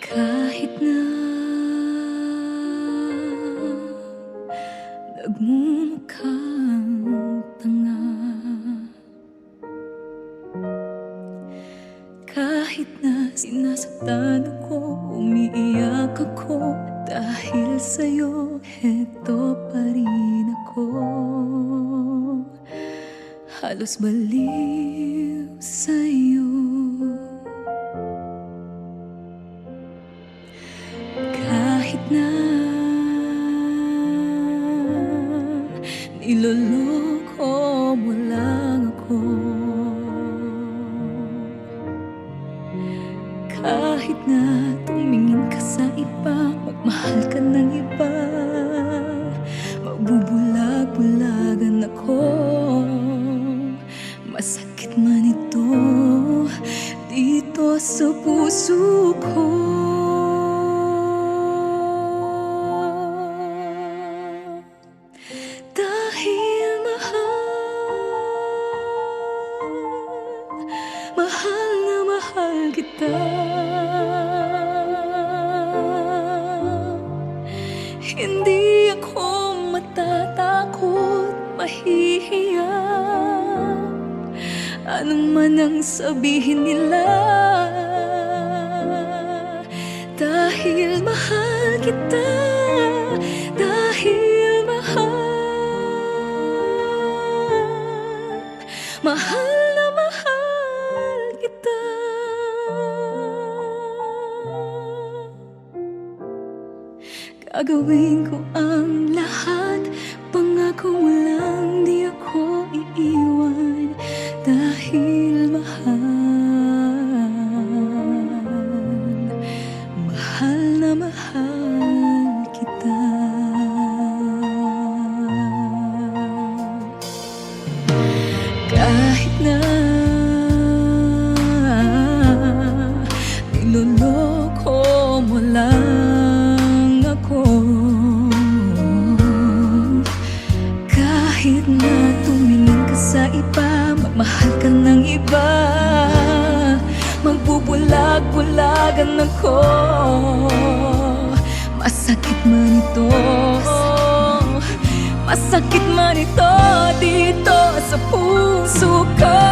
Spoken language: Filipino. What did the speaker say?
Kahit na nagmumukhang tanga, kahit na sinasaktan ako, umiiyak ako, dahil sa'yo, heto pa rin ako. Halos baliw sa'yo. Kahit na niloloko mo lang ako, kahit na tumingin ka sa iba, magmahal ka ng iba, magbubulag-bulagan ako. Masakit man ito dito sa puso ko. Dahil mahal na mahal kita. Hindi ako matatakot, mahihiya, anong man ang sabihin nila. Dahil mahal kita, dahil mahal na mahal kita. Gagawin ko ang lahat, pangako mo lang di ako iiwan. Dahil mahal na mahal kita. Kahit na niloloko mo lang ako, kahit na tumingin ka sa iba, magmahal ka ng iba, magbubulag-bulagan ako. Masakit man ito, masakit man ito dito sa puso ko.